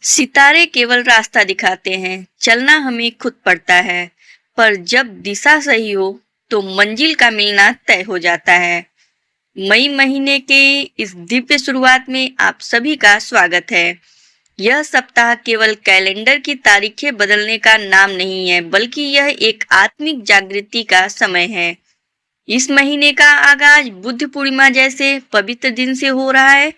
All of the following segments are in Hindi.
सितारे केवल रास्ता दिखाते हैं, चलना हमें खुद पड़ता है। पर जब दिशा सही हो तो मंजिल का मिलना तय हो जाता है। मई महीने के इस दिव्य शुरुआत में आप सभी का स्वागत है। यह सप्ताह केवल कैलेंडर की तारीखें बदलने का नाम नहीं है, बल्कि यह एक आत्मिक जागृति का समय है। इस महीने का आगाज बुद्ध पूर्णिमा जैसे पवित्र दिन से हो रहा है,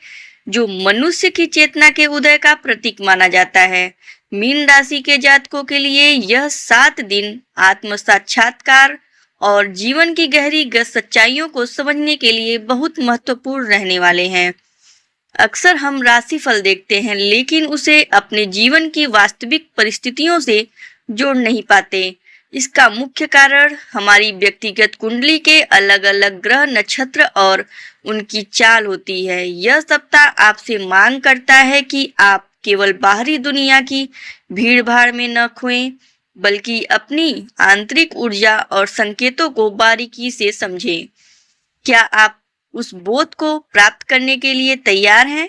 जो मनुष्य की चेतना के उदय का प्रतीक माना जाता है। मीन राशि के जातकों के लिए यह 7 दिन आत्म साक्षात्कार और जीवन की गहरी सच्चाइयों को समझने के लिए बहुत महत्वपूर्ण रहने वाले हैं। अक्सर हम राशिफल देखते हैं, लेकिन उसे अपने जीवन की वास्तविक परिस्थितियों से जोड़ नहीं पाते। इसका मुख्य कारण हमारी व्यक्तिगत कुंडली के अलग अलग ग्रह, नक्षत्र और उनकी चाल होती है। यह सप्ताह आपसे मांग करता है कि आप केवल बाहरी दुनिया की भीड़-भाड़ में न खोएं, बल्कि अपनी आंतरिक ऊर्जा और संकेतों को बारीकी से समझें। क्या आप उस बोध को प्राप्त करने के लिए तैयार हैं,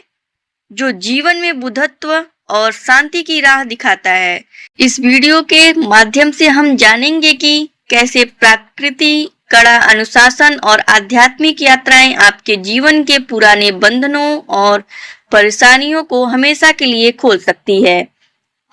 जो जीवन में बुद्धत्व और शांति की राह दिखाता है? इस वीडियो के माध्यम से हम जानेंगे कि कैसे प्रकृति, कड़ा अनुशासन और आध्यात्मिक यात्राएं आपके जीवन के पुराने बंधनों और परेशानियों को हमेशा के लिए खोल सकती है।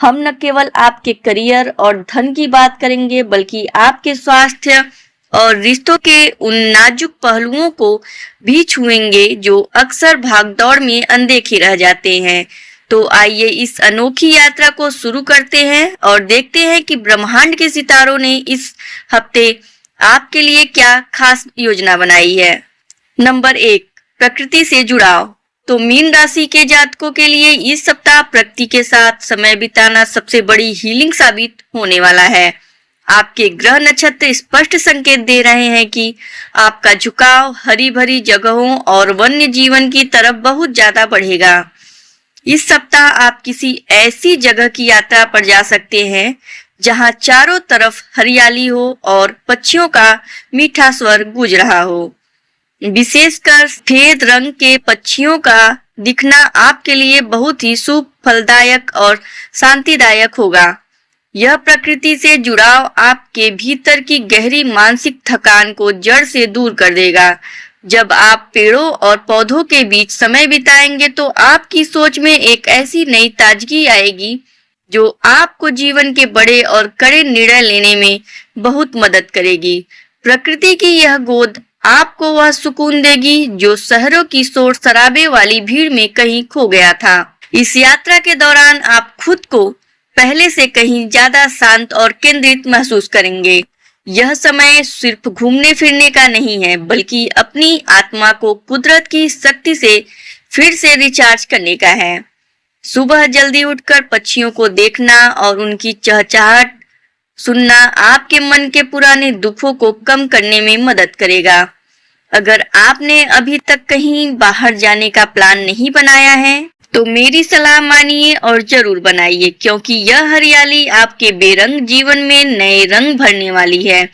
हम न केवल आपके करियर और धन की बात करेंगे, बल्कि आपके स्वास्थ्य और रिश्तों के उन नाजुक पहलुओं को भी छुएंगे जो अक्सर भागदौड़ में अनदेखे रह जाते हैं। तो आइए इस अनोखी यात्रा को शुरू करते हैं और देखते हैं कि ब्रह्मांड के सितारों ने इस हफ्ते आपके लिए क्या खास योजना बनाई है। नंबर 1, प्रकृति से जुड़ाव। तो मीन राशि के जातकों के लिए इस सप्ताह प्रकृति के साथ समय बिताना सबसे बड़ी हीलिंग साबित होने वाला है। आपके ग्रह नक्षत्र स्पष्ट संकेत दे रहे हैं कि आपका झुकाव हरी भरी जगहों और वन्य जीवन की तरफ बहुत ज्यादा बढ़ेगा। इस सप्ताह आप किसी ऐसी जगह की यात्रा पर जा सकते हैं जहां चारों तरफ हरियाली हो और पक्षियों का मीठा स्वर गूंज रहा हो। विशेषकर सफेद रंग के पक्षियों का दिखना आपके लिए बहुत ही शुभ, फलदायक और शांतिदायक होगा। यह प्रकृति से जुड़ाव आपके भीतर की गहरी मानसिक थकान को जड़ से दूर कर देगा। जब आप पेड़ों और पौधों के बीच समय बिताएंगे तो आपकी सोच में एक ऐसी नई ताजगी आएगी जो आपको जीवन के बड़े और कड़े निर्णय लेने में बहुत मदद करेगी। प्रकृति की यह गोद आपको वह सुकून देगी जो शहरों की शोर शराबे वाली भीड़ में कहीं खो गया था। इस यात्रा के दौरान आप खुद को पहले से कहीं ज्यादा शांत और केंद्रित महसूस करेंगे। यह समय सिर्फ घूमने फिरने का नहीं है, बल्कि अपनी आत्मा को कुदरत की शक्ति से फिर से रिचार्ज करने का है। सुबह जल्दी उठकर पक्षियों को देखना और उनकी चहचहाट सुनना आपके मन के पुराने दुखों को कम करने में मदद करेगा। अगर आपने अभी तक कहीं बाहर जाने का प्लान नहीं बनाया है, तो मेरी सलाह मानिए और जरूर बनाइए, क्योंकि यह हरियाली आपके बेरंग जीवन में नए रंग भरने वाली है।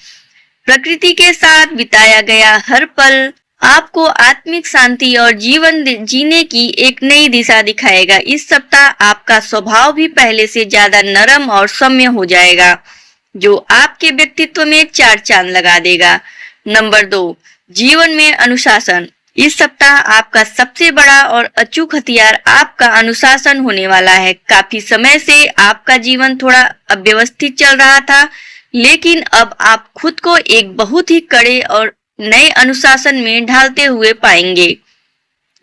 प्रकृति के साथ बिताया गया हर पल आपको आत्मिक शांति और जीवन जीने की एक नई दिशा दिखाएगा। इस सप्ताह आपका स्वभाव भी पहले से ज्यादा नरम और सौम्य हो जाएगा, जो आपके व्यक्तित्व में 4 चांद लगा देगा। नंबर 2, जीवन में अनुशासन। इस सप्ताह आपका सबसे बड़ा और अचूक हथियार आपका अनुशासन होने वाला है। काफी समय से आपका जीवन थोड़ा अव्यवस्थित चल रहा था, लेकिन अब आप खुद को एक बहुत ही कड़े और नए अनुशासन में ढालते हुए पाएंगे।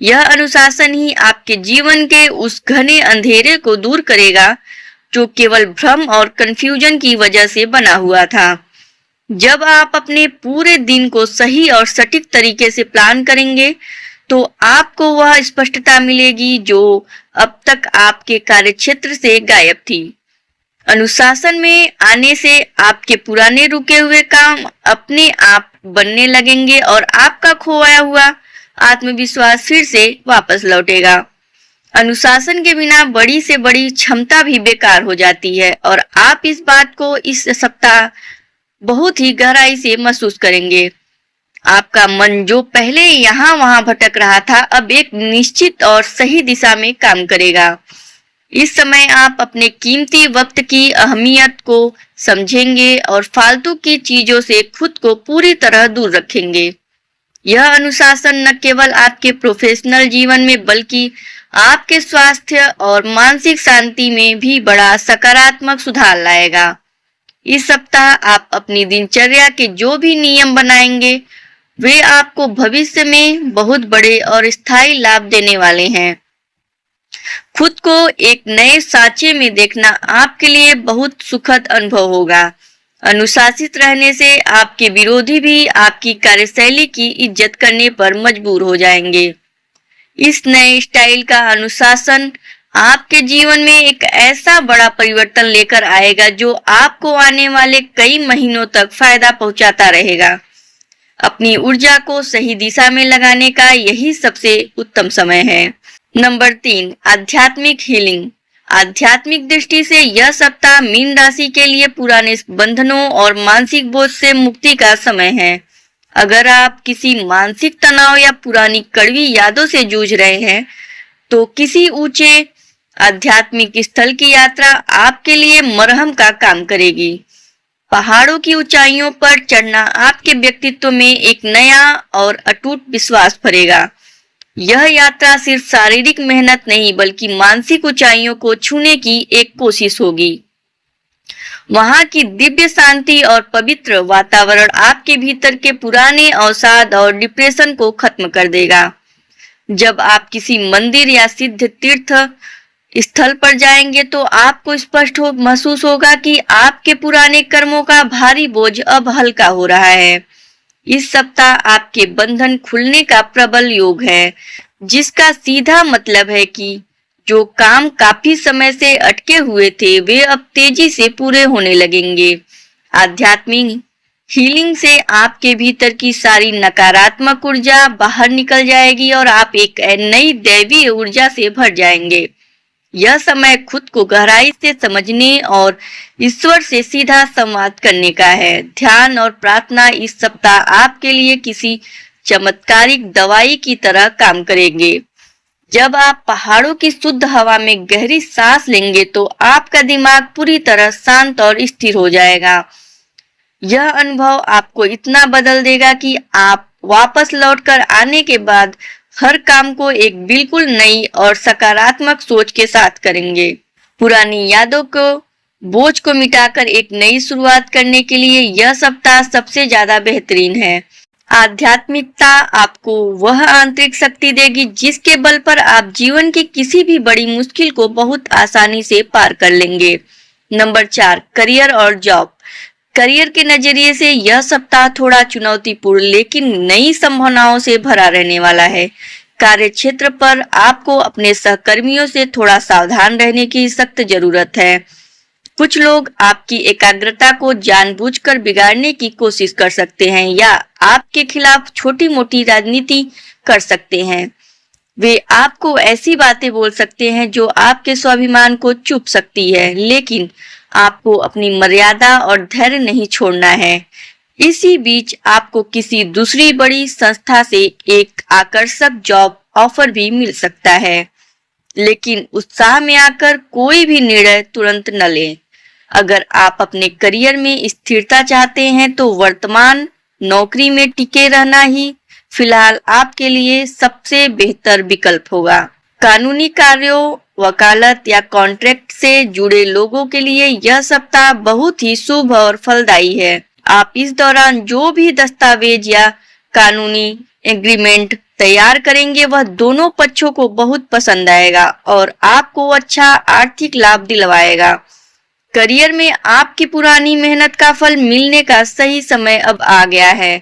यह अनुशासन ही आपके जीवन के उस घने अंधेरे को दूर करेगा जो केवल भ्रम और कंफ्यूजन की वजह से बना हुआ था। जब आप अपने पूरे दिन को सही और सटीक तरीके से प्लान करेंगे, तो आपको वह स्पष्टता मिलेगी जो अब तक आपके कार्यक्षेत्र से गायब थी। अनुशासन में आने से आपके पुराने रुके हुए काम अपने आप बनने लगेंगे और आपका खोया हुआ आत्मविश्वास फिर से वापस लौटेगा। अनुशासन के बिना बड़ी से बड़ी क्षमता भी बेकार हो जाती है और आप इस बात को इस सप्ताह बहुत ही गहराई से महसूस करेंगे। आपका मन जो पहले यहाँ वहां भटक रहा था, अब एक निश्चित और सही दिशा में काम करेगा। इस समय आप अपने कीमती वक्त की अहमियत को समझेंगे और फालतू की चीजों से खुद को पूरी तरह दूर रखेंगे। यह अनुशासन न केवल आपके प्रोफेशनल जीवन में बल्कि आपके स्वास्थ्य और मानसिक शांति में भी बड़ा सकारात्मक सुधार लाएगा। इस सप्ताह आप अपनी दिनचर्या के जो भी नियम बनाएंगे वे आपको भविष्य में बहुत बड़े और स्थायी लाभ देने वाले हैं। खुद को एक नए साँचे में देखना आपके लिए बहुत सुखद अनुभव होगा। अनुशासित रहने से आपके विरोधी भी आपकी कार्यशैली की इज्जत करने पर मजबूर हो जाएंगे। इस नए स्टाइल का अनुशासन आपके जीवन में एक ऐसा बड़ा परिवर्तन लेकर आएगा जो आपको आने वाले कई महीनों तक फायदा पहुंचाता रहेगा। अपनी ऊर्जा को सही दिशा में लगाने का यही सबसे उत्तम समय है। नंबर 3, आध्यात्मिक हीलिंग। आध्यात्मिक दृष्टि से यह सप्ताह मीन राशि के लिए पुराने बंधनों और मानसिक बोझ से मुक्ति का समय है। अगर आप किसी मानसिक तनाव या पुरानी कड़वी यादों से जूझ रहे हैं तो किसी ऊंचे आध्यात्मिक स्थल की यात्रा आपके लिए मरहम का काम करेगी। पहाड़ों की ऊंचाइयों पर चढ़ना आपके व्यक्तित्व में एक नया और अटूट विश्वास भरेगा। यह यात्रा सिर्फ शारीरिक मेहनत नहीं बल्कि मानसिक ऊंचाइयों को छूने की एक कोशिश होगी। वहां की दिव्य शांति और पवित्र वातावरण आपके भीतर के पुराने अवसाद और डिप्रेशन को खत्म कर देगा। जब आप किसी मंदिर या सिद्ध तीर्थ स्थल पर जाएंगे तो आपको स्पष्ट महसूस होगा कि आपके पुराने कर्मों का भारी बोझ अब हल्का हो रहा है। इस सप्ताह आपके बंधन खुलने का प्रबल योग है, जिसका सीधा मतलब है कि जो काम काफी समय से अटके हुए थे वे अब तेजी से पूरे होने लगेंगे। आध्यात्मिक हीलिंग से आपके भीतर की सारी नकारात्मक ऊर्जा बाहर निकल जाएगी और आप एक नई दैवीय ऊर्जा से भर जाएंगे। यह समय खुद को गहराई से समझने और ईश्वर से सीधा संवाद करने का है। ध्यान और प्रार्थना इस सप्ताह आपके लिए किसी चमत्कारिक दवाई की तरह काम करेंगे। जब आप पहाड़ों की शुद्ध हवा में गहरी सांस लेंगे तो आपका दिमाग पूरी तरह शांत और स्थिर हो जाएगा। यह अनुभव आपको इतना बदल देगा कि आप वापस लौटकर आने के बाद हर काम को एक बिल्कुल नई और सकारात्मक सोच के साथ करेंगे। पुरानी यादों को बोझ को मिटाकर एक नई शुरुआत करने के लिए यह सप्ताह सबसे ज्यादा बेहतरीन है। आध्यात्मिकता आपको वह आंतरिक शक्ति देगी जिसके बल पर आप जीवन की किसी भी बड़ी मुश्किल को बहुत आसानी से पार कर लेंगे। नंबर 4, करियर और जॉब। करियर के नजरिए से यह सप्ताह थोड़ा चुनौतीपूर्ण लेकिन नई संभावनाओं से भरा रहने वाला है। कार्य क्षेत्र पर आपको अपने सहकर्मियों से थोड़ा सावधान रहने की सख्त जरूरत है। कुछ लोग आपकी एकाग्रता को जानबूझकर बिगाड़ने की कोशिश कर सकते हैं या आपके खिलाफ छोटी मोटी राजनीति कर सकते हैं। वे आपको ऐसी बातें बोल सकते हैं जो आपके स्वाभिमान को चुभ सकती है, लेकिन आपको अपनी मर्यादा और धैर्य नहीं छोड़ना है। इसी बीच आपको किसी दूसरी बड़ी संस्था से एक आकर्षक जॉब ऑफर भी मिल सकता है, लेकिन उत्साह में आकर कोई भी निर्णय तुरंत न लें। अगर आप अपने करियर में स्थिरता चाहते हैं तो वर्तमान नौकरी में टिके रहना ही फिलहाल आपके लिए सबसे बेहतर विकल्प होगा। कानूनी कार्यों, वकालत या कॉन्ट्रैक्ट से जुड़े लोगों के लिए यह सप्ताह बहुत ही शुभ और फलदायी है। आप इस दौरान जो भी दस्तावेज या कानूनी एग्रीमेंट तैयार करेंगे वह दोनों पक्षों को बहुत पसंद आएगा और आपको अच्छा आर्थिक लाभ दिलवाएगा। करियर में आपकी पुरानी मेहनत का फल मिलने का सही समय अब आ गया है।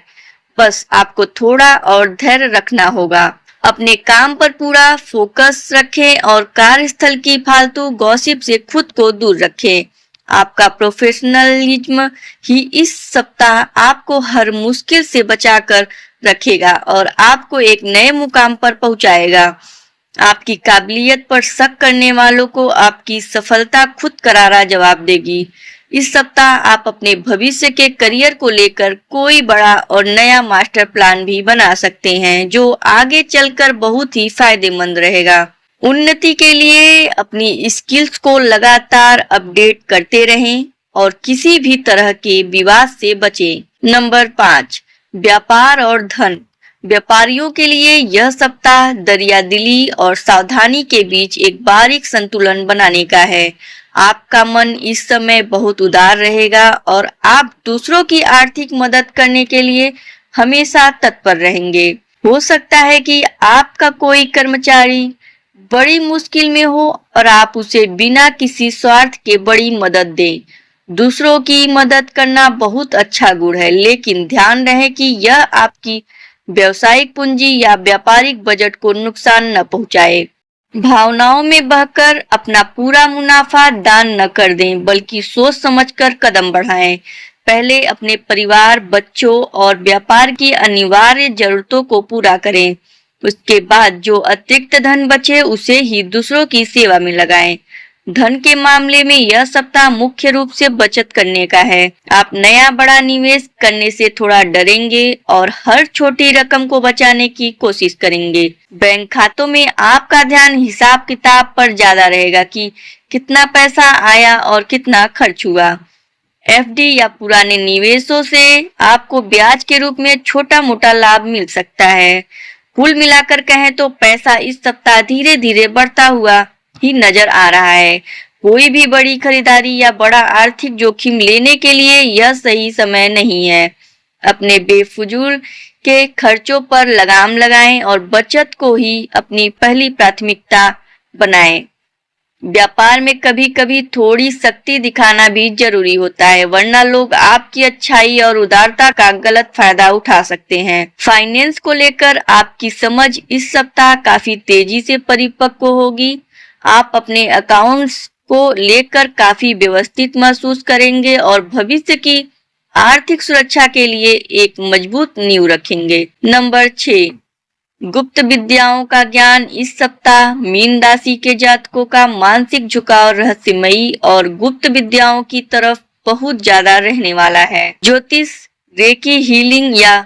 बस आपको थोड़ा और धैर्य रखना होगा। अपने काम पर पूरा फोकस रखें और कार्यस्थल की फालतू गॉसिप से खुद को दूर रखें। आपका प्रोफेशनलिज्म ही इस सप्ताह आपको हर मुश्किल से बचाकर रखेगा और आपको एक नए मुकाम पर पहुंचाएगा। आपकी काबिलियत पर शक करने वालों को आपकी सफलता खुद करारा जवाब देगी। इस सप्ताह आप अपने भविष्य के करियर को लेकर कोई बड़ा और नया मास्टर प्लान भी बना सकते हैं जो आगे चलकर बहुत ही फायदेमंद रहेगा। उन्नति के लिए अपनी स्किल्स को लगातार अपडेट करते रहें और किसी भी तरह के विवाद से बचें। नंबर 5, व्यापार और धन। व्यापारियों के लिए यह सप्ताह दरियादिली और सावधानी के बीच एक बारीक संतुलन बनाने का है। आपका मन इस समय बहुत उदार रहेगा और आप दूसरों की आर्थिक मदद करने के लिए हमेशा तत्पर रहेंगे। हो सकता है कि आपका कोई कर्मचारी बड़ी मुश्किल में हो और आप उसे बिना किसी स्वार्थ के बड़ी मदद दें। दूसरों की मदद करना बहुत अच्छा गुण है, लेकिन ध्यान रहे कि यह आपकी व्यवसायिक पूंजी या व्यापारिक बजट को नुकसान न पहुंचाए। भावनाओं में बहकर अपना पूरा मुनाफा दान न कर दें, बल्कि सोच समझकर कदम बढ़ाएं। पहले अपने परिवार, बच्चों और व्यापार की अनिवार्य जरूरतों को पूरा करें। उसके बाद जो अतिरिक्त धन बचे उसे ही दूसरों की सेवा में लगाएं। धन के मामले में यह सप्ताह मुख्य रूप से बचत करने का है। आप नया बड़ा निवेश करने से थोड़ा डरेंगे और हर छोटी रकम को बचाने की कोशिश करेंगे। बैंक खातों में आपका ध्यान हिसाब किताब पर ज्यादा रहेगा कि कितना पैसा आया और कितना खर्च हुआ। एफडी या पुराने निवेशों से आपको ब्याज के रूप में छोटा मोटा लाभ मिल सकता है। कुल मिलाकर कहें तो पैसा इस सप्ताह धीरे धीरे बढ़ता हुआ ही नजर आ रहा है। कोई भी बड़ी खरीदारी या बड़ा आर्थिक जोखिम लेने के लिए यह सही समय नहीं है। अपने बेफिजूल के खर्चों पर लगाम लगाएं और बचत को ही अपनी पहली प्राथमिकता बनाएं। व्यापार में कभी कभी थोड़ी सख्ती दिखाना भी जरूरी होता है, वरना लोग आपकी अच्छाई और उदारता का गलत फायदा उठा सकते हैं। फाइनेंस को लेकर आपकी समझ इस सप्ताह काफी तेजी से परिपक्व होगी। आप अपने अकाउंट्स को लेकर काफी व्यवस्थित महसूस करेंगे और भविष्य की आर्थिक सुरक्षा के लिए एक मजबूत नींव रखेंगे। नंबर 6, गुप्त विद्याओं का ज्ञान। इस सप्ताह मीन राशि के जातकों का मानसिक झुकाव रहस्यमयी और गुप्त विद्याओं की तरफ बहुत ज्यादा रहने वाला है। ज्योतिष, रेकी हीलिंग या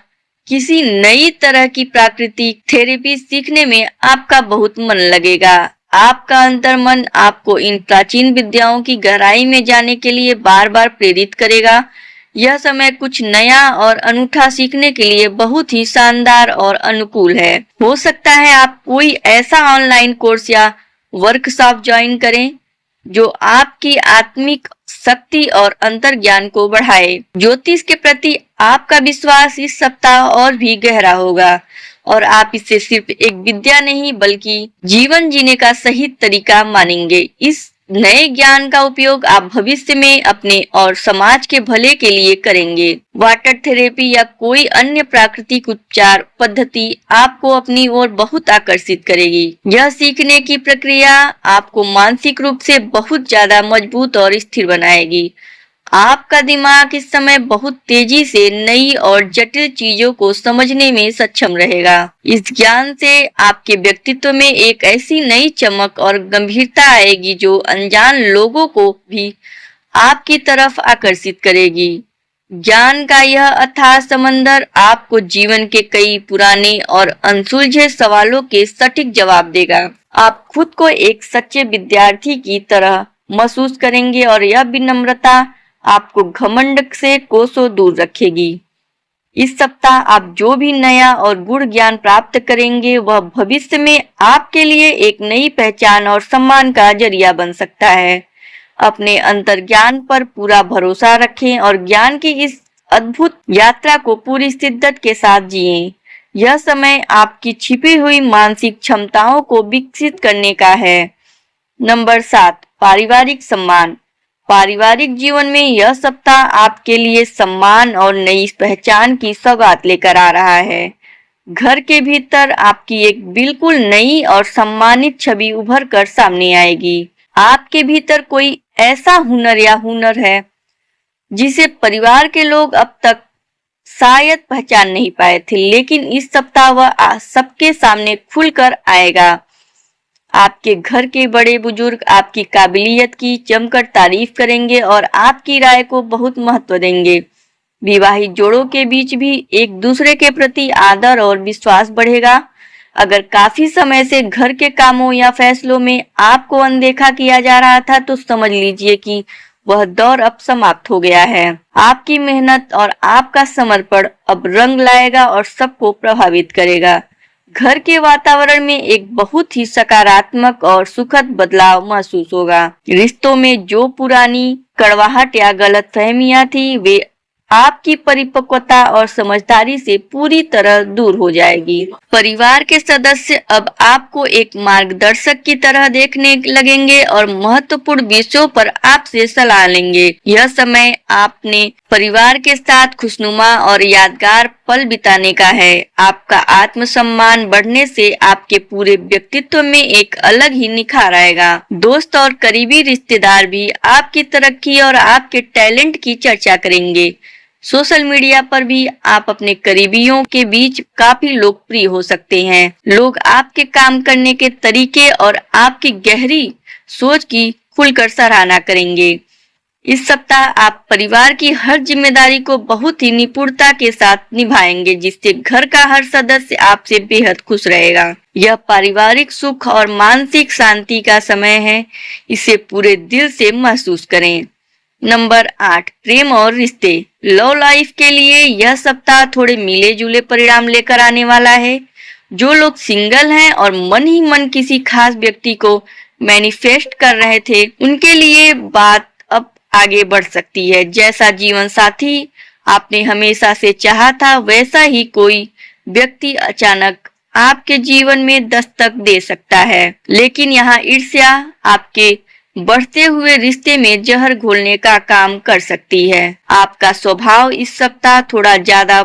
किसी नई तरह की प्राकृतिक थेरेपी सीखने में आपका बहुत मन लगेगा। आपका अंतर्मन आपको इन प्राचीन विद्याओं की गहराई में जाने के लिए बार बार प्रेरित करेगा। यह समय कुछ नया और अनूठा सीखने के लिए बहुत ही शानदार और अनुकूल है। हो सकता है आप कोई ऐसा ऑनलाइन कोर्स या वर्कशॉप ज्वाइन करें जो आपकी आत्मिक शक्ति और अंतर्ज्ञान को बढ़ाए। ज्योतिष के प्रति आपका विश्वास इस सप्ताह और भी गहरा होगा और आप इसे सिर्फ एक विद्या नहीं बल्कि जीवन जीने का सही तरीका मानेंगे। इस नए ज्ञान का उपयोग आप भविष्य में अपने और समाज के भले के लिए करेंगे। वाटर थेरेपी या कोई अन्य प्राकृतिक उपचार पद्धति आपको अपनी ओर बहुत आकर्षित करेगी। यह सीखने की प्रक्रिया आपको मानसिक रूप से बहुत ज्यादा मजबूत और स्थिर बनाएगी। आपका दिमाग इस समय बहुत तेजी से नई और जटिल चीजों को समझने में सक्षम रहेगा। इस ज्ञान से आपके व्यक्तित्व में एक ऐसी नई चमक और गंभीरता आएगी जो अनजान लोगों को भी आपकी तरफ आकर्षित करेगी। ज्ञान का यह अथाह समंदर आपको जीवन के कई पुराने और अनसुलझे सवालों के सटीक जवाब देगा। आप खुद को एक सच्चे विद्यार्थी की तरह महसूस करेंगे और यह विनम्रता आपको घमंड से कोसों दूर रखेगी। इस सप्ताह आप जो भी नया और गूढ़ ज्ञान प्राप्त करेंगे वह भविष्य में आपके लिए एक नई पहचान और सम्मान का जरिया बन सकता है। अपने अंतर्ज्ञान पर पूरा भरोसा रखें और ज्ञान की इस अद्भुत यात्रा को पूरी शिद्दत के साथ जिएं। यह समय आपकी छिपी हुई मानसिक क्षमताओं को विकसित करने का है। नंबर 7, पारिवारिक सम्मान। पारिवारिक जीवन में यह सप्ताह आपके लिए सम्मान और नई पहचान की सौगात लेकर आ रहा है। घर के भीतर आपकी एक बिल्कुल नई और सम्मानित छवि उभर कर सामने आएगी। आपके भीतर कोई ऐसा हुनर है जिसे परिवार के लोग अब तक शायद पहचान नहीं पाए थे, लेकिन इस सप्ताह वह सबके सामने खुलकर आएगा। आपके घर के बड़े बुजुर्ग आपकी काबिलियत की जमकर तारीफ करेंगे और आपकी राय को बहुत महत्व देंगे। विवाहित जोड़ों के बीच भी एक दूसरे के प्रति आदर और विश्वास बढ़ेगा। अगर काफी समय से घर के कामों या फैसलों में आपको अनदेखा किया जा रहा था तो समझ लीजिए कि वह दौर अब समाप्त हो गया है। आपकी मेहनत और आपका समर्पण अब रंग लाएगा और सबको प्रभावित करेगा। घर के वातावरण में एक बहुत ही सकारात्मक और सुखद बदलाव महसूस होगा। रिश्तों में जो पुरानी कड़वाहट या गलतफहमियां थी वे आपकी परिपक्वता और समझदारी से पूरी तरह दूर हो जाएगी। परिवार के सदस्य अब आपको एक मार्गदर्शक की तरह देखने लगेंगे और महत्वपूर्ण विषयों पर आपसे सलाह लेंगे। यह समय आपने परिवार के साथ खुशनुमा और यादगार पल बिताने का है। आपका आत्मसम्मान बढ़ने से आपके पूरे व्यक्तित्व में एक अलग ही निखार आएगा। दोस्त और करीबी रिश्तेदार भी आपकी तरक्की और आपके टैलेंट की चर्चा करेंगे। सोशल मीडिया पर भी आप अपने करीबियों के बीच काफी लोकप्रिय हो सकते हैं। लोग आपके काम करने के तरीके और आपकी गहरी सोच की खुलकर सराहना करेंगे। इस सप्ताह आप परिवार की हर जिम्मेदारी को बहुत ही निपुणता के साथ निभाएंगे, जिससे घर का हर सदस्य आपसे बेहद खुश रहेगा। यह पारिवारिक सुख और मानसिक शांति का समय है, इसे पूरे दिल से महसूस करें। नंबर 8, प्रेम और रिश्ते। लव लाइफ के लिए यह सप्ताह थोड़े मिले जुले परिणाम लेकर आने वाला है। जो लोग सिंगल हैं और मन ही मन किसी खास व्यक्ति को मैनिफेस्ट कर रहे थे, उनके लिए बात अब आगे बढ़ सकती है। जैसा जीवन साथी आपने हमेशा से चाहा था, वैसा ही कोई व्यक्ति अचानक आपके जीवन में दस्तक दे सकता है। लेकिन यहाँ ईर्ष्या आपके बढ़ते हुए रिश्ते में जहर घोलने का काम कर सकती है। आपका स्वभाव इस सप्ताह थोड़ा ज्यादा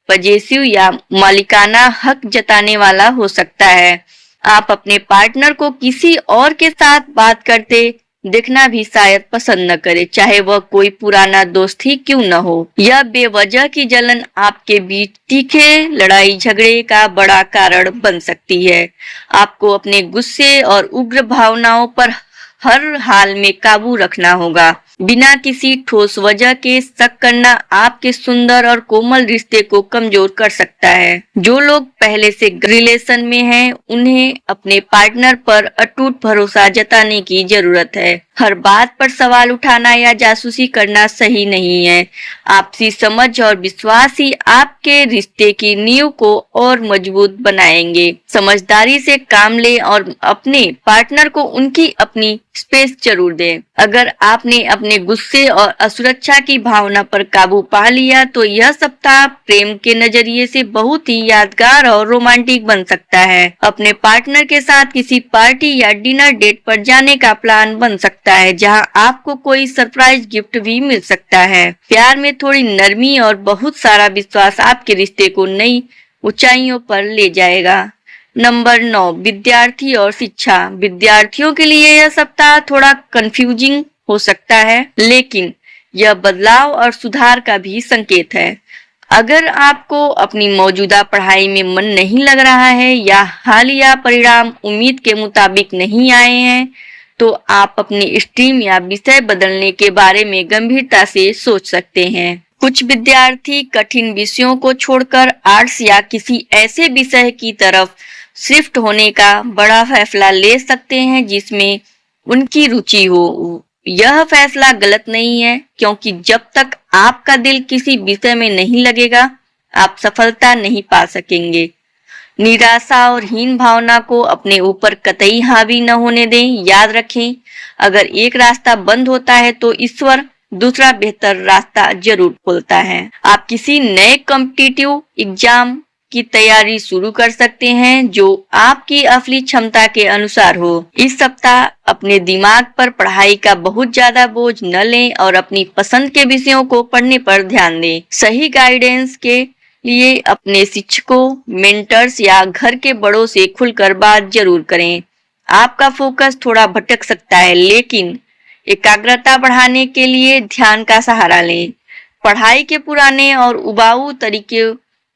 पजेसिव या मालिकाना हक जताने वाला हो सकता है। आप अपने पार्टनर को किसी और के साथ बात करते देखना भी शायद पसंद न करे, चाहे वह कोई पुराना दोस्त ही क्यों न हो। यह बेवजह की जलन आपके बीच तीखे लड़ाई झगड़े का बड़ा कारण बन सकती है। आपको अपने गुस्से और उग्र भावनाओं पर हर हाल में काबू रखना होगा। बिना किसी ठोस वजह के शक करना आपके सुंदर और कोमल रिश्ते को कमजोर कर सकता है। जो लोग पहले से रिलेशन में हैं, उन्हें अपने पार्टनर पर अटूट भरोसा जताने की जरूरत है। हर बात पर सवाल उठाना या जासूसी करना सही नहीं है। आपसी समझ और विश्वास ही आपके रिश्ते की नींव को और मजबूत बनाएंगे। समझदारी से काम लें और अपने पार्टनर को उनकी अपनी स्पेस जरूर दें। अगर आपने अपने गुस्से और असुरक्षा की भावना पर काबू पा लिया तो यह सप्ताह प्रेम के नजरिए से बहुत ही यादगार और रोमांटिक बन सकता है। अपने पार्टनर के साथ किसी पार्टी या डिनर डेट पर जाने का प्लान बन सकता है, जहां आपको कोई सरप्राइज गिफ्ट भी मिल सकता है। प्यार में थोड़ी नरमी और बहुत सारा विश्वास आपके रिश्ते को नई ऊंचाइयों पर ले जाएगा। नंबर 9, विद्यार्थी और शिक्षा। विद्यार्थियों के लिए यह सप्ताह थोड़ा कंफ्यूजिंग हो सकता है, लेकिन यह बदलाव और सुधार का भी संकेत है। अगर आपको अपनी मौजूदा पढ़ाई में मन नहीं लग रहा है या हालिया परिणाम उम्मीद के मुताबिक नहीं आए हैं, तो आप अपनी स्ट्रीम या विषय बदलने के बारे में गंभीरता से सोच सकते हैं। कुछ विद्यार्थी कठिन विषयों को छोड़कर आर्ट्स या किसी ऐसे विषय की तरफ शिफ्ट होने का बड़ा फैसला ले सकते हैं जिसमें उनकी रुचि हो। यह फैसला गलत नहीं है, क्योंकि जब तक आपका दिल किसी विषय में नहीं लगेगा, आप सफलता नहीं पा सकेंगे। निराशा और हीन भावना को अपने ऊपर कतई हावी न होने दें। याद रखें, अगर एक रास्ता बंद होता है तो ईश्वर दूसरा बेहतर रास्ता जरूर खोलता है। आप किसी नए कॉम्पिटिटिव एग्जाम की तैयारी शुरू कर सकते हैं जो आपकी असली क्षमता के अनुसार हो। इस सप्ताह अपने दिमाग पर पढ़ाई का बहुत ज्यादा बोझ न लें और अपनी पसंद के विषयों को पढ़ने पर ध्यान दें। सही गाइडेंस के लिए अपने शिक्षकों, मेंटर्स या घर के बड़ों से खुलकर बात जरूर करें। आपका फोकस थोड़ा भटक सकता है, लेकिन एकाग्रता बढ़ाने के लिए ध्यान का सहारा लें। पढ़ाई के पुराने और उबाऊ तरीके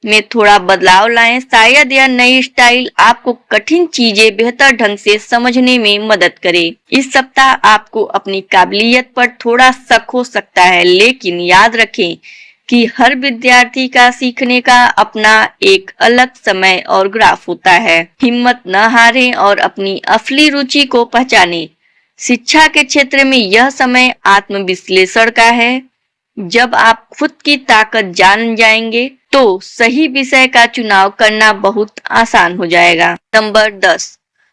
में थोड़ा बदलाव लाएं। शायद यह नई स्टाइल आपको कठिन चीजें बेहतर ढंग से समझने में मदद करे। इस सप्ताह आपको अपनी काबिलियत पर थोड़ा शक हो सकता है, लेकिन याद रखें कि हर विद्यार्थी का सीखने का अपना एक अलग समय और ग्राफ होता है। हिम्मत न हारें और अपनी असली रुचि को पहचानें। शिक्षा के क्षेत्र में यह समय आत्मविश्लेषण का है। जब आप खुद की ताकत जान जाएंगे तो सही विषय का चुनाव करना बहुत आसान हो जाएगा। नंबर 10,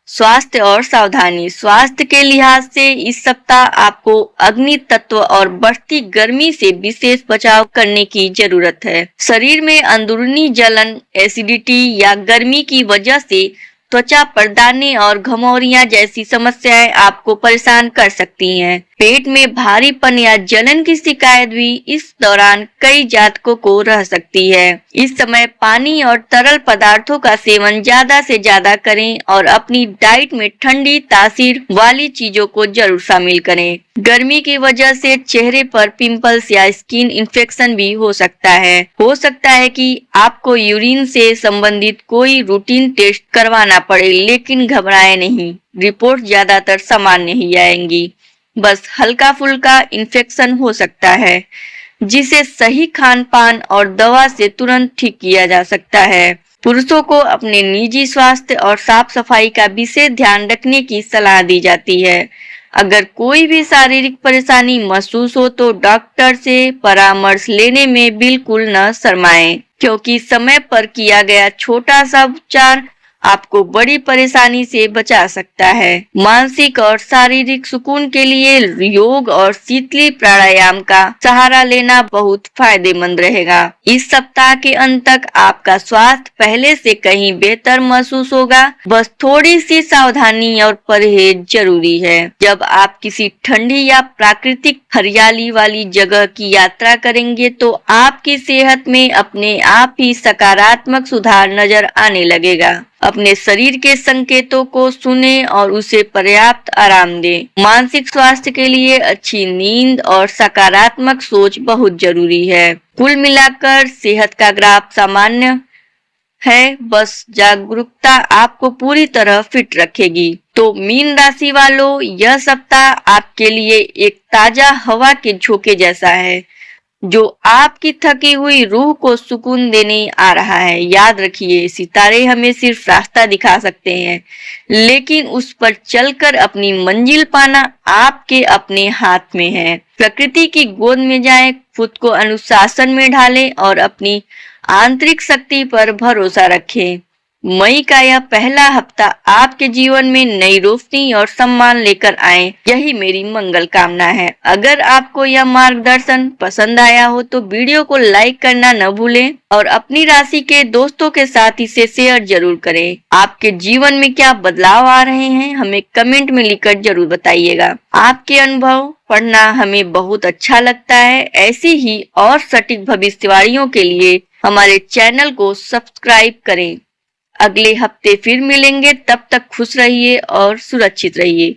स्वास्थ्य और सावधानी। स्वास्थ्य के लिहाज से इस सप्ताह आपको अग्नि तत्व और बढ़ती गर्मी से विशेष बचाव करने की जरूरत है। शरीर में अंदरूनी जलन, एसिडिटी या गर्मी की वजह से त्वचा पर दाने और घमौरियां जैसी समस्याएं आपको परेशान कर सकती हैं। पेट में भारीपन या जलन की शिकायत भी इस दौरान कई जातकों को रह सकती है। इस समय पानी और तरल पदार्थों का सेवन ज्यादा से ज्यादा करें और अपनी डाइट में ठंडी तासीर वाली चीजों को जरूर शामिल करें। गर्मी की वजह से चेहरे पर पिंपल्स या स्किन इन्फेक्शन भी हो सकता है। हो सकता है कि आपको यूरिन से संबंधित कोई रूटीन टेस्ट करवाना पड़े, लेकिन घबराएं नहीं, रिपोर्ट ज्यादातर सामान्य ही आएंगी। बस हल्का फुल्का इन्फेक्शन हो सकता है जिसे सही खान पान और दवा से तुरंत ठीक किया जा सकता है। पुरुषों को अपने निजी स्वास्थ्य और साफ सफाई का विशेष ध्यान रखने की सलाह दी जाती है। अगर कोई भी शारीरिक परेशानी महसूस हो तो डॉक्टर से परामर्श लेने में बिल्कुल न शर्माएं, क्योंकि समय पर किया गया छोटा सा उपचार आपको बड़ी परेशानी से बचा सकता है। मानसिक और शारीरिक सुकून के लिए योग और शीतली प्राणायाम का सहारा लेना बहुत फायदेमंद रहेगा। इस सप्ताह के अंत तक आपका स्वास्थ्य पहले से कहीं बेहतर महसूस होगा। बस थोड़ी सी सावधानी और परहेज जरूरी है। जब आप किसी ठंडी या प्राकृतिक हरियाली वाली जगह की यात्रा करेंगे तो आपकी सेहत में अपने आप ही सकारात्मक सुधार नजर आने लगेगा। अपने शरीर के संकेतों को सुने और उसे पर्याप्त आराम दें। मानसिक स्वास्थ्य के लिए अच्छी नींद और सकारात्मक सोच बहुत जरूरी है। कुल मिलाकर सेहत का ग्राफ सामान्य है, बस जागरूकता आपको पूरी तरह फिट रखेगी। तो मीन राशि वालों, यह सप्ताह आपके लिए एक ताजा हवा के झोंके जैसा है जो आपकी थकी हुई रूह को सुकून देने आ रहा है। याद रखिए, सितारे हमें सिर्फ रास्ता दिखा सकते हैं, लेकिन उस पर चलकर अपनी मंजिल पाना आपके अपने हाथ में है। प्रकृति की गोद में जाएं, खुद को अनुशासन में ढालें और अपनी आंतरिक शक्ति पर भरोसा रखें। मई का यह पहला हफ्ता आपके जीवन में नई रोशनी और सम्मान लेकर आए, यही मेरी मंगल कामना है। अगर आपको यह मार्गदर्शन पसंद आया हो तो वीडियो को लाइक करना न भूलें और अपनी राशि के दोस्तों के साथ इसे शेयर जरूर करें। आपके जीवन में क्या बदलाव आ रहे हैं, हमें कमेंट में लिखकर जरूर बताइएगा। आपके अनुभव पढ़ना हमें बहुत अच्छा लगता है। ऐसी ही और सटीक भविष्यवाणियों के लिए हमारे चैनल को सब्सक्राइब करें। अगले हफ्ते फिर मिलेंगे, तब तक खुश रहिए और सुरक्षित रहिए।